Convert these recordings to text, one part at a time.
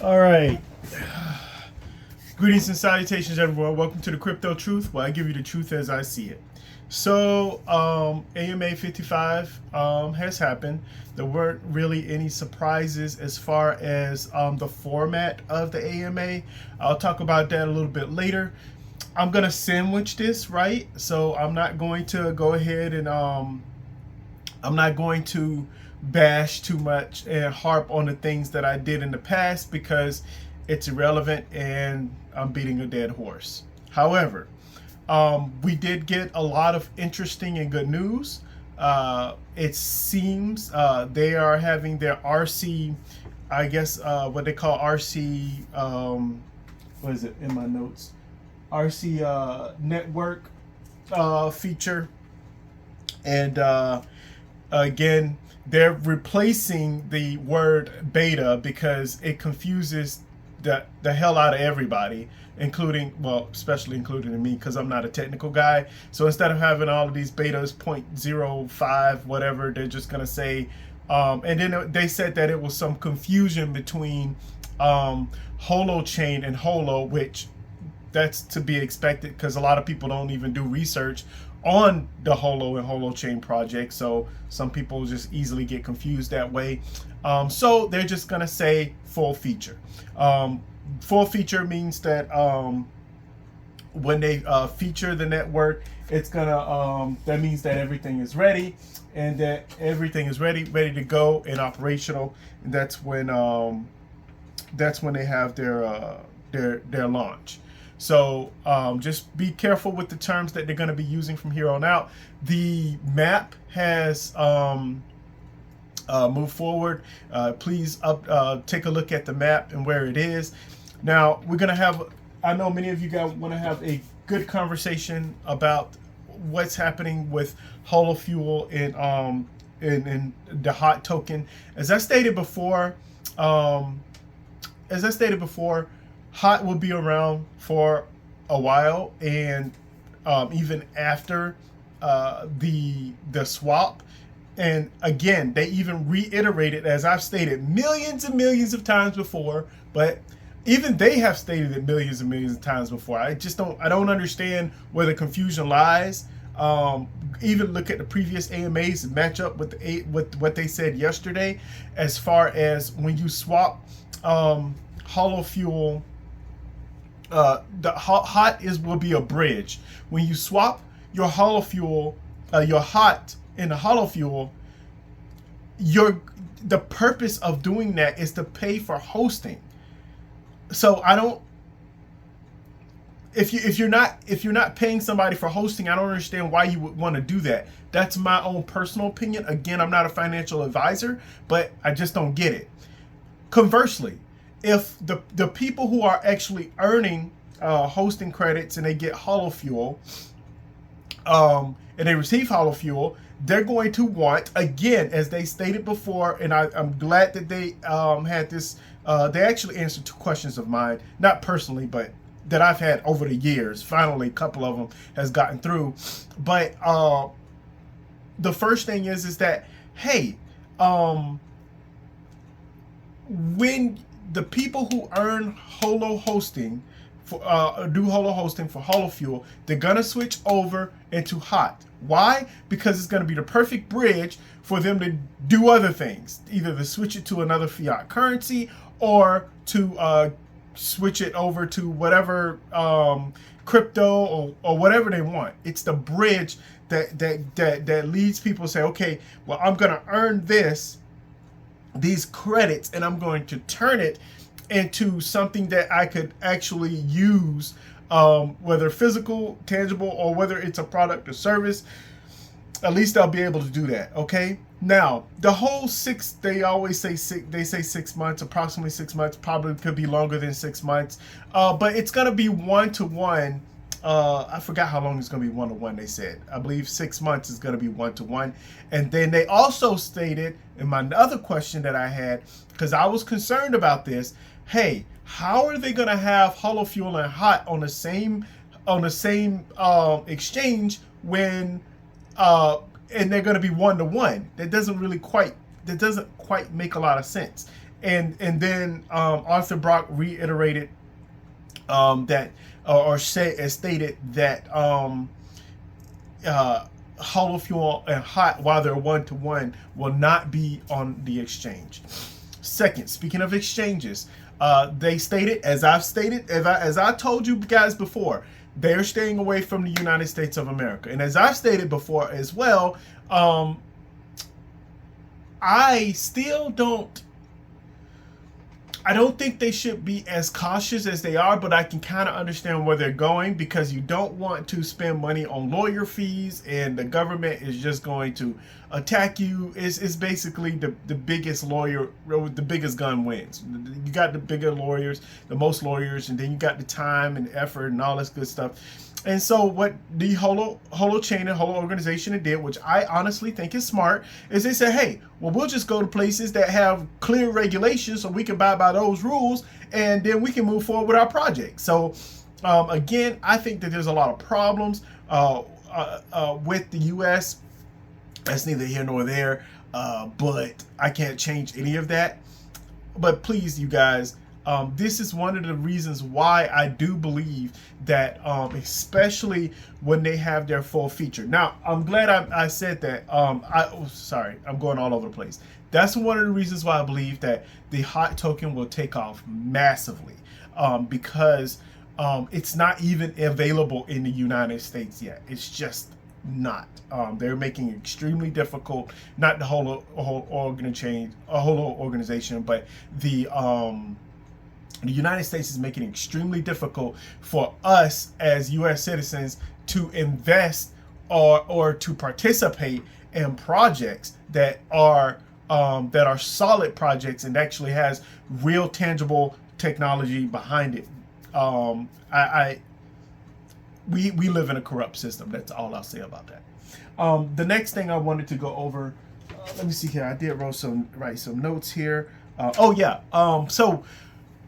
All right. Greetings and salutations, everyone. Welcome to the Crypto Truth, where I give you the truth as I see it. So, AMA 55 has happened. There weren't really any surprises as far as the format of the AMA. I'll talk about that a little bit later. I'm going to sandwich this, right? So, I'm not going to go ahead and I'm not going to bash too much and harp on the things that I did in the past because it's irrelevant and I'm beating a dead horse. However, we did get a lot of interesting and good news. It seems they are having their RC, I guess what they call RC, what is it in my notes? RC network feature. And again, they're replacing the word beta because it confuses the hell out of everybody, including, well, especially including me, because I'm not a technical guy. So instead of having all of these betas 0.05 whatever, they're just gonna say and then they said that it was some confusion between Holochain and Holo, which that's to be expected because a lot of people don't even do research on the Holo and Holochain project, so some people just easily get confused that way. So they're just gonna say full feature. Full feature means that when they feature the network, it's gonna that means that everything is ready, and that everything is ready to go and operational. And that's when they have their launch. So just be careful with the terms that they're going to be using from here on out. The map has moved forward. Please take a look at the map and where it is. Now we're going to have, I know many of you guys want to have a good conversation about what's happening with Holo Fuel and the hot token. As I stated before, hot will be around for a while, and even after the swap. And again, they even reiterated, as I've stated millions and millions of times before, but even they have stated it millions and millions of times before. I don't understand where the confusion lies. Even look at the previous AMAs and match up with what they said yesterday, as far as when you swap Holo Fuel. The hot will be a bridge. When you swap your Holo Fuel, your hot in the Holo Fuel, the purpose of doing that is to pay for hosting. So I don't. If you're not paying somebody for hosting, I don't understand why you would want to do that. That's my own personal opinion. Again, I'm not a financial advisor, but I just don't get it. Conversely, if the people who are actually earning hosting credits and they get Holo Fuel, and they receive Holo Fuel, they're going to want, again, as they stated before, and I'm glad that they had this. They actually answered two questions of mine, not personally, but that I've had over the years. Finally, a couple of them has gotten through. But the first thing is that, hey, when the people who earn Holo hosting for do Holo hosting for Holo Fuel, they're gonna switch over into hot. Why? Because it's gonna be the perfect bridge for them to do other things, either to switch it to another fiat currency or to switch it over to whatever crypto or whatever they want. It's the bridge that leads people to say, okay, well, I'm gonna earn these credits and I'm going to turn it into something that I could actually use, whether physical, tangible, or whether it's a product or service. At least I'll be able to do that. Okay. Now the whole they always say they say 6 months, approximately 6 months, probably could be longer than 6 months. But it's going to be 1-to-1. I forgot how long it's going to be 1-to-1. They said, I believe 6 months is going to be 1-to-1. And then they also stated in my other question that I had, because I was concerned about this, hey, how are they going to have Holo Fuel and hot on the same exchange when and they're going to be 1-to-1? That doesn't quite make a lot of sense. and then Arthur Brock reiterated that stated that hollow fuel and hot, while they're 1-to-1, will not be on the exchange. Second, speaking of exchanges, they stated, as I told you guys before, they're staying away from the United States of America. And as I've stated before as well, I don't think they should be as cautious as they are, but I can kind of understand where they're going, because you don't want to spend money on lawyer fees and the government is just going to attack you. It's basically the biggest lawyer, the biggest gun wins. You got the bigger lawyers, the most lawyers, and then you got the time and effort and all this good stuff. And so what the Holochain and Holo organization did, which I honestly think is smart, is they said, hey, well, we'll just go to places that have clear regulations so we can abide by those rules, and then we can move forward with our project. So again, I think that there's a lot of problems with the U.S. That's neither here nor there, but I can't change any of that. But please, you guys, this is one of the reasons why I do believe that, especially when they have their full feature. Now, I'm glad I said that. Sorry, I'm going all over the place. That's one of the reasons why I believe that the hot token will take off massively, because it's not even available in the United States yet. It's just not. They're making it extremely difficult. Not the Holo organization, but the United States is making it extremely difficult for us as U.S. citizens to invest or to participate in projects that are solid projects and actually has real tangible technology behind it. We live in a corrupt system. That's all I'll say about that. The next thing I wanted to go over, let me see here. I did write some notes here. The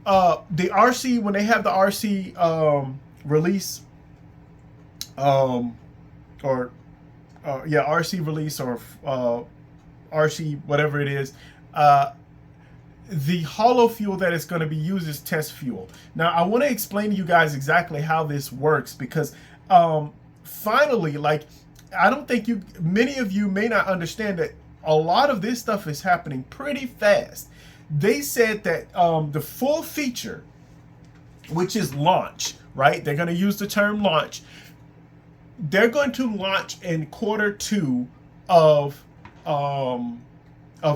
RC, when they have the RC release, RC release or RC, whatever it is, the hollow fuel that is going to be used is test fuel. Now, I want to explain to you guys exactly how this works, because finally, like, I don't think many of you may not understand that a lot of this stuff is happening pretty fast. They said that the full feature, which is launch, right? They're going to use the term launch. They're going to launch in Q2 of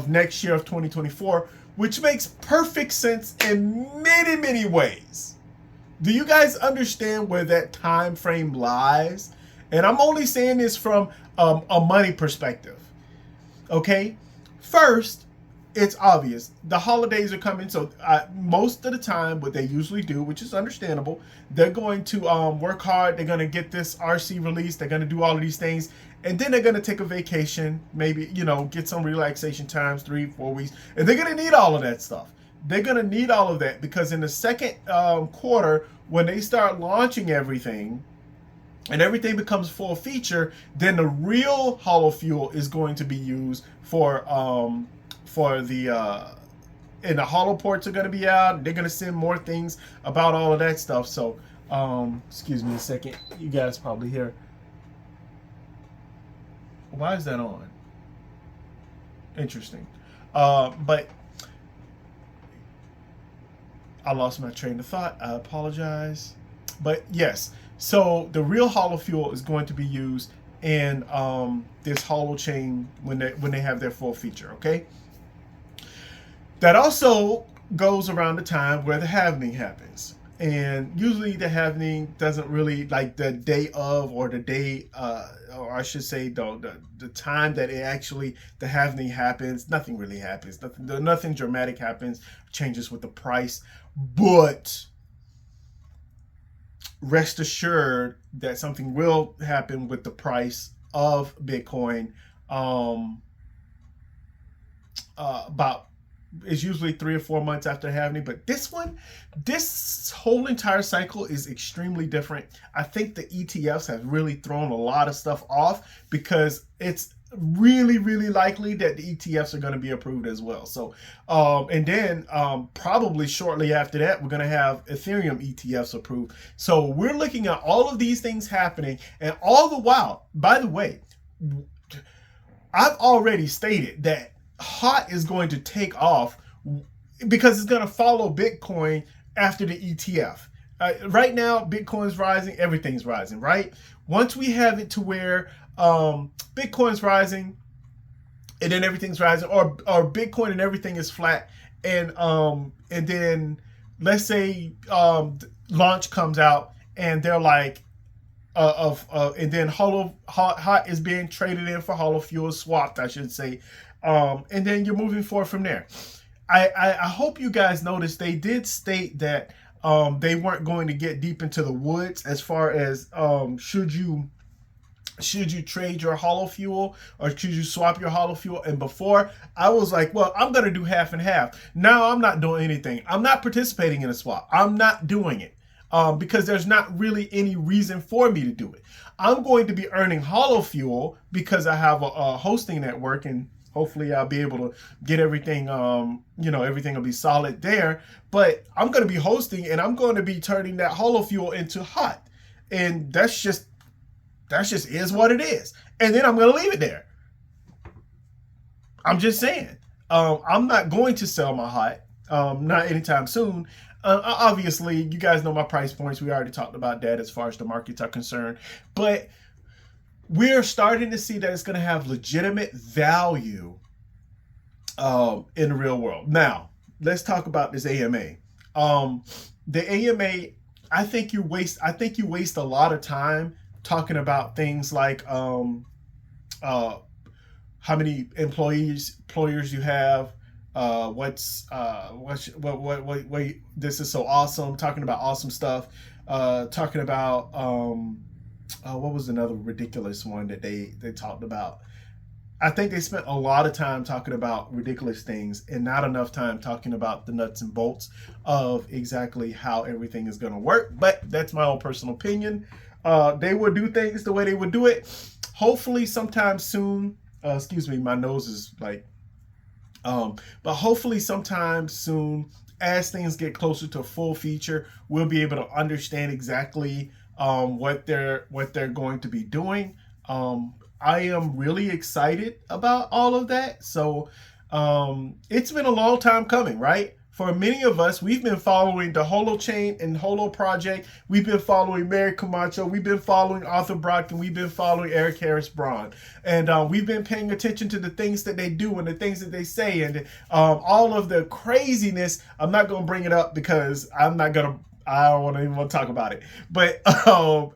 next year, of 2024, which makes perfect sense in many, many ways. Do you guys understand where that time frame lies? And I'm only saying this from a money perspective. Okay? First, it's obvious. The holidays are coming, so most of the time, what they usually do, which is understandable, they're going to work hard. They're going to get this RC released. They're going to do all of these things, and then they're going to take a vacation, maybe, get some relaxation times, 3-4 weeks, and they're going to need all of that stuff. They're going to need all of that, because in the second quarter, when they start launching everything, and everything becomes full feature, then the real hollow fuel is going to be used for the and the hollow ports are going to be out. They're going to send more things about all of that stuff. So excuse me a second, you guys probably hear, why is that on? Interesting. But I lost my train of thought. I apologize. But yes, so the real hollow fuel is going to be used in this Holochain when they have their full feature. Okay. That also goes around the time where the halvening happens. And usually the halvening doesn't really, like, the day of, or the day, or I should say the time that the halvening happens, nothing really happens. Nothing dramatic happens, changes with the price. But rest assured that something will happen with the price of Bitcoin. It's usually 3 or 4 months after halving, but this whole entire cycle is extremely different. I think the ETFs have really thrown a lot of stuff off, because it's really, really likely that the ETFs are going to be approved as well. So, and then probably shortly after that, we're going to have Ethereum ETFs approved. So we're looking at all of these things happening, and all the while, by the way, I've already stated that HOT is going to take off because it's going to follow Bitcoin after the ETF. Right now, Bitcoin's rising, everything's rising, right? Once we have it to where Bitcoin's rising and then everything's rising, or Bitcoin and everything is flat, and then let's say launch comes out and they're like and then hot is being traded in for Holo fuel, swapped, I should say, and then you're moving forward from there. I hope you guys noticed they did state that they weren't going to get deep into the woods as far as should you trade your Holo fuel or should you swap your Holo fuel. And before, I was like, well, I'm going to do half and half. Now I'm not doing anything. I'm not participating in a swap. I'm not doing it because there's not really any reason for me to do it. I'm going to be earning Holo fuel because I have a hosting network, and hopefully I'll be able to get everything, everything will be solid there. But I'm going to be hosting, and I'm going to be turning that Holo fuel into hot. And that's just is what it is. And then I'm going to leave it there. I'm just saying. I'm not going to sell my hot, not anytime soon. Obviously, you guys know my price points. We already talked about that as far as the markets are concerned. But we're starting to see that it's going to have legitimate value in the real world. Now, let's talk about this AMA. The AMA, I think you waste a lot of time talking about things like how many employers you have, what this is so awesome, talking about awesome stuff, talking about what was another ridiculous one that they talked about. I think they spent a lot of time talking about ridiculous things and not enough time talking about the nuts and bolts of exactly how everything is going to work. But that's my own personal opinion. They will do things the way they would do it. Hopefully sometime soon, excuse me, my nose is like, but hopefully sometime soon, as things get closer to full feature, we'll be able to understand exactly what they're going to be doing. I am really excited about all of that. So it's been a long time coming, right? For many of us, we've been following the Holochain and Holo project. We've been following Mary Camacho. We've been following Arthur Brock, and we've been following Eric Harris Braun. And we've been paying attention to the things that they do and the things that they say and all of the craziness. I'm not going to bring it up because I don't even want to talk about it. But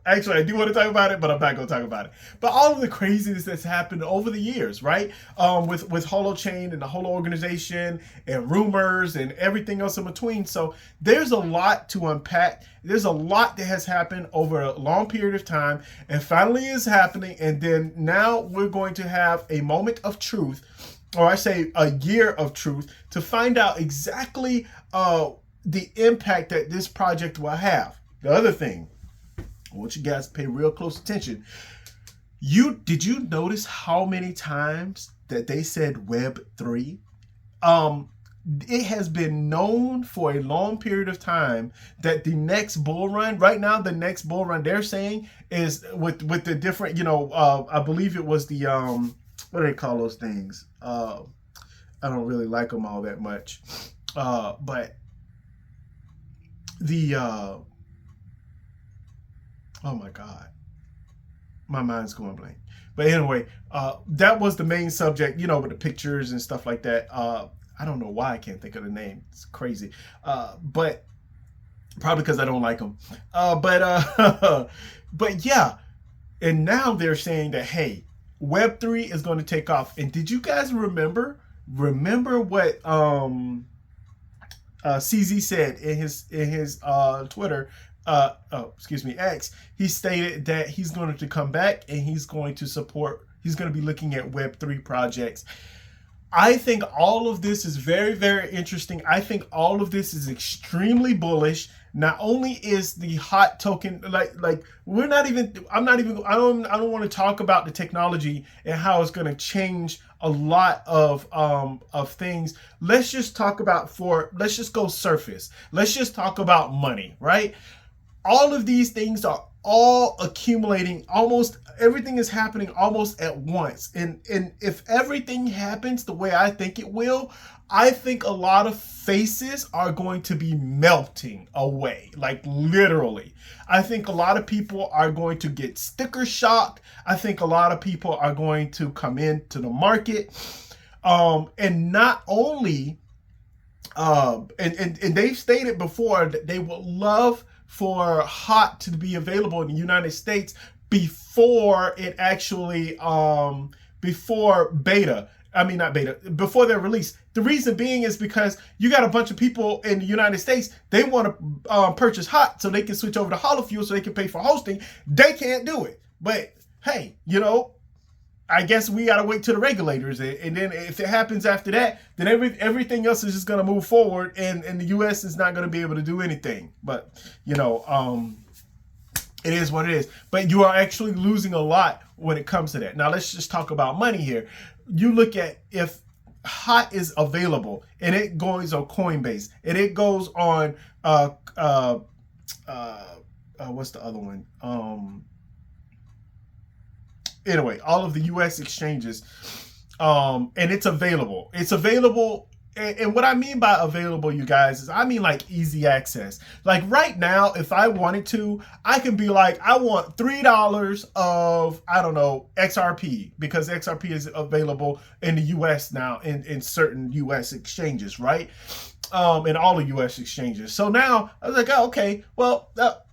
actually, I do want to talk about it, but I'm not going to talk about it. But all of the craziness that's happened over the years, right? With Holochain and the Holo organization and rumors and everything else in between. So there's a lot to unpack. There's a lot that has happened over a long period of time and finally is happening. And then now we're going to have a moment of truth, or I say a year of truth, to find out exactly the impact that this project will have. The other thing, I want you guys to pay real close attention. Did you notice how many times that they said Web 3? It has been known for a long period of time that the next bull run, right now, the next bull run they're saying is with the different, I believe it was the, what do they call those things? I don't really like them all that much. But the oh my god, my mind's going blank. But anyway, that was the main subject, with the pictures and stuff like that. I don't know why I can't think of the name. It's crazy. But probably because I don't like them. But yeah. And now they're saying that, hey, Web3 is going to take off. And did you guys remember what CZ said in his Twitter, X? He stated that he's going to come back and he's going to be looking at Web3 projects. I think all of this is very, very interesting. I think all of this is extremely bullish. Not only is the hot token like we're not even I don't want to talk about the technology and how it's going to change a lot of things. Let's just talk about let's just go surface. Let's just talk about money, right? All of these things are all accumulating. Almost everything is happening almost at once, and if everything happens the way I think it will, I think a lot of faces are going to be melting away, like literally. I think a lot of people are going to get sticker shock. I think a lot of people are going to come into the market, and not only and they've stated before that they would love for hot to be available in the United States before it actually before beta. I mean, not beta, before their release. The reason being is because you got a bunch of people in the United States, they want to purchase hot so they can switch over to Holo Fuel so they can pay for hosting. They can't do it. But hey, you know, I guess we got to wait to the regulators. And then if it happens after that, then everything else is just going to move forward, and the U.S. is not going to be able to do anything. But, you know, it is what it is. But you are actually losing a lot when it comes to that. Now, let's just talk about money here. You look at if hot is available and it goes on Coinbase and it goes on, what's the other one? Anyway, all of the U.S. exchanges, and it's available. It's available, and what I mean by available, you guys, is I mean like easy access. Like right now, if I wanted to, I can be like, I want $3 of, I don't know, XRP, because XRP is available in the U.S. now in certain U.S. exchanges, right? In all the U.S. exchanges. So now I was like, oh, okay, well,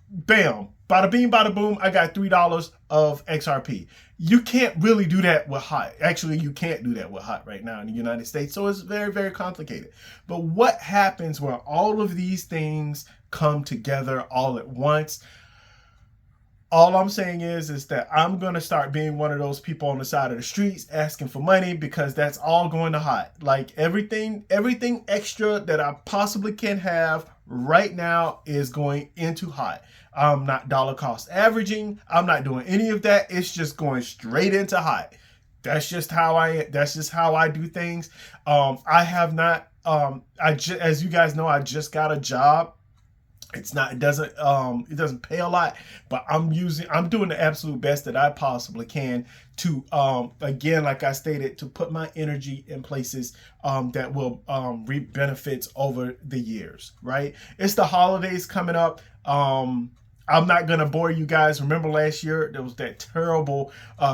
bam. Bada bing, bada boom, I got $3 of XRP. You can't really do that with hot. Actually, you can't do that with hot right now in the United States. So it's very, very complicated. But what happens where all of these things come together all at once? All I'm saying is that I'm going to start being one of those people on the side of the streets asking for money, because that's all going to hot. Like everything extra that I possibly can have right now is going into hot. I'm not dollar cost averaging. I'm not doing any of that. It's just going straight into hot. That's just how I do things. I have not, as you guys know, I just got a job. It doesn't pay a lot, but I'm doing the absolute best that I possibly can to, again, like I stated, to put my energy in places that will reap benefits over the years, right? It's the holidays coming up. I'm not going to bore you guys. Remember last year, there was that terrible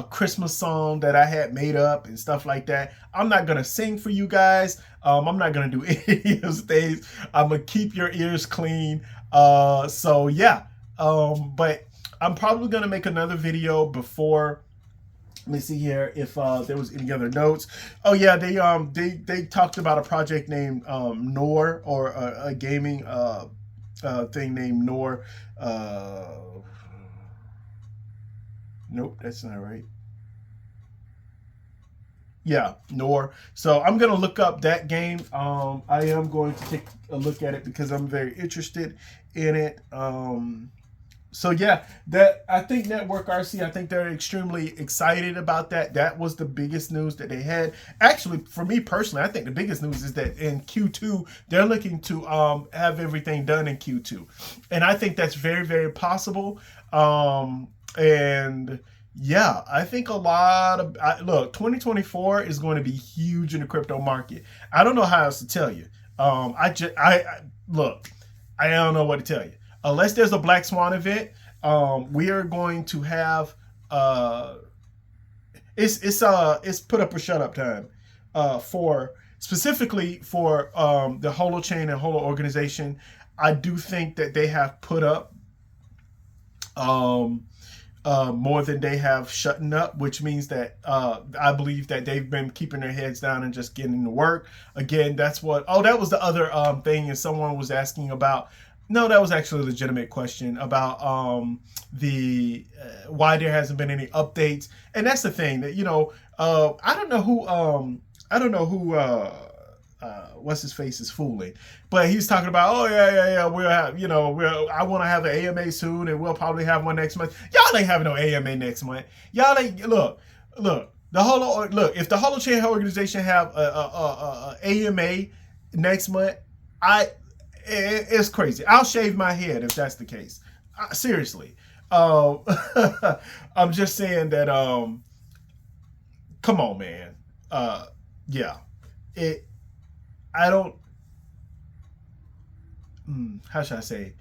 Christmas song that I had made up and stuff like that. I'm not going to sing for you guys. I'm not going to do any of those things. I'm going to keep your ears clean. So yeah, but I'm probably going to make another video before. Let me see here if there was any other notes. Oh yeah, they talked about a project named Nor, or a gaming thing named Nor. Nope, that's not right. Yeah, Nor. So I'm gonna look up that game. I am going to take a look at it because I'm very interested in it. So yeah, I think Network RC, I think they're extremely excited about that. That was the biggest news that they had. Actually, for me personally, I think the biggest news is that in Q2, they're looking to have everything done in Q2. And I think that's very, very possible. And yeah, I think a lot of, look, 2024 is going to be huge in the crypto market. I don't know how else to tell you. Look, I don't know what to tell you. Unless there's a Black Swan event, we are going to have it's put up or shut up time specifically for the Holochain and Holo organization. I do think that they have put up more than they have shutting up, which means that I believe that they've been keeping their heads down and just getting to work. Again, that's what, that was the other thing, and someone was asking about. No, that was actually a legitimate question about why there hasn't been any updates. And that's the thing that, I don't know who, I don't know who what's his face is fooling, but he's talking about, oh yeah, we'll have, I want to have an AMA soon, and we'll probably have one next month. Y'all ain't having no AMA next month. Y'all ain't look. The Holo, look, if the Holochain organization have a AMA next month, it's crazy. I'll shave my head if that's the case. Seriously, I'm just saying that. Come on, man. Yeah, it. I don't. How should I say?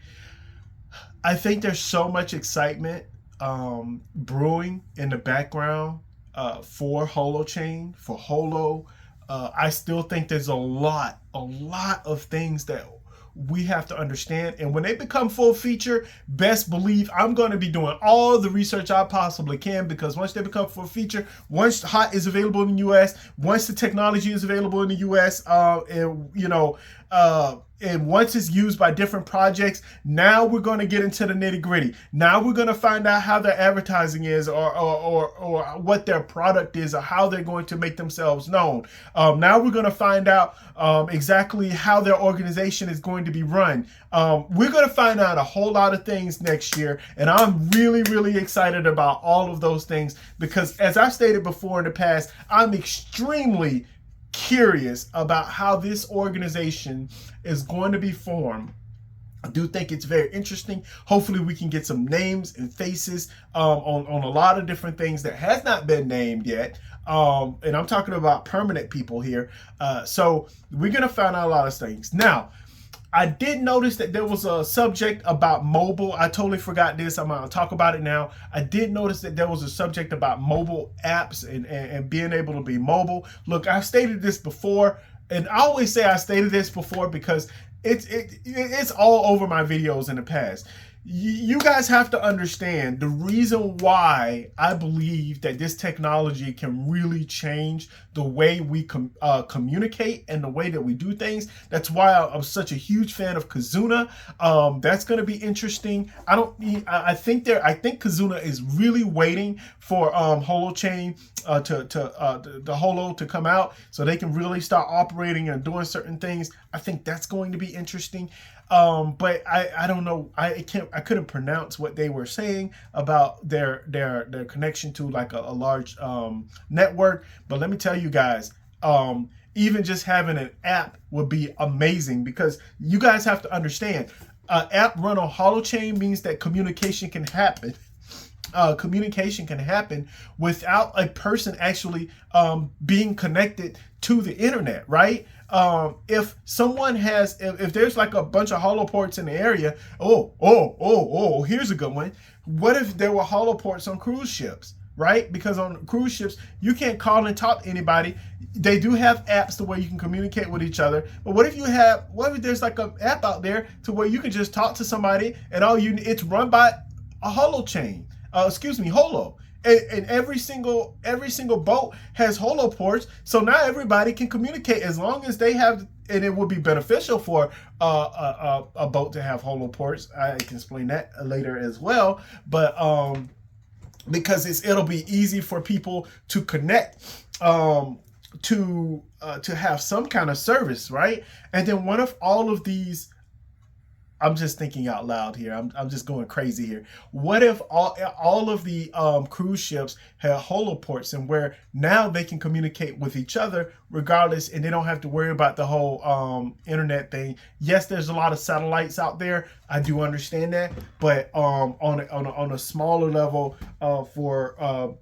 I think there's so much excitement brewing in the background for Holochain, for Holo. I still think there's a lot of things that we have to understand. And when they become full feature, best believe I'm going to be doing all the research I possibly can, because once they become full feature, once HOT is available in the US, once the technology is available in the US, and once it's used by different projects, now we're going to get into the nitty gritty. Now we're going to find out how their advertising is, or what their product is, or how they're going to make themselves known. Now we're going to find out exactly how their organization is going to be run. We're going to find out a whole lot of things next year, and I'm really excited about all of those things, because as I've stated before in the past, I'm extremely curious about how this organization is going to be formed. I do think it's very interesting. Hopefully we can get some names and faces on a lot of different things that has not been named yet. And I'm talking about permanent people here. So we're going to find out a lot of things. Now, I did notice that there was a subject about mobile. I totally forgot this. I'm going to talk about it now. I did notice that there was a subject about mobile apps and being able to be mobile. Look, I've stated this before, and I always say I stated this before because it's all over my videos in the past. You guys have to understand the reason why I believe that this technology can really change the way we communicate and the way that we do things. That's why I'm such a huge fan of Kazuna. That's going to be interesting. I think Kazuna is really waiting for Holochain the Holo to come out so they can really start operating and doing certain things. I think that's going to be interesting. But I don't know. I couldn't pronounce what they were saying about their connection to like a large network. But let me tell you guys, even just having an app would be amazing, because you guys have to understand, an app run on Holochain means that communication can happen. Communication can happen without a person actually being connected to the internet, right? If someone has, if there's like a bunch of holoports in the area, here's a good one. What if there were holoports on cruise ships, right? Because on cruise ships, you can't call and talk to anybody. They do have apps to where you can communicate with each other. But what if there's like an app out there to where you can just talk to somebody and it's run by a Holochain. Holo. And every single boat has Holo ports, so now everybody can communicate as long as they have. And it would be beneficial for a boat to have Holo ports. I can explain that later as well. But because it'll be easy for people to connect, to have some kind of service, right? And then what if all of these? I'm just thinking out loud here. I'm just going crazy here. What if all of the cruise ships have holoports, and where now they can communicate with each other regardless, and they don't have to worry about the whole internet thing? Yes, there's a lot of satellites out there. I do understand that, but on a smaller level, for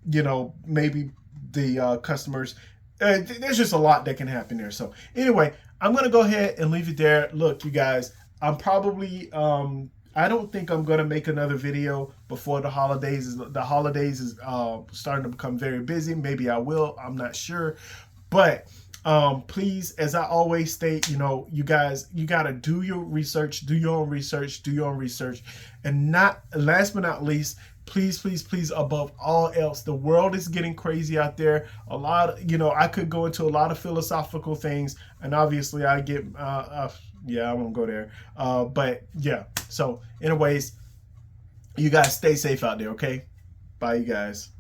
maybe the customers. There's just a lot that can happen there. So anyway, I'm gonna go ahead and leave it there. Look, you guys. I'm probably, I don't think I'm going to make another video before the holidays. The holidays is starting to become very busy. Maybe I will. I'm not sure. But please, as I always state, you guys, you got to do your research, do your own research. And last but not least, please, above all else, the world is getting crazy out there. A lot, I could go into a lot of philosophical things, and obviously I get, I won't go there. But yeah, so anyways, you guys stay safe out there, okay? Bye, you guys.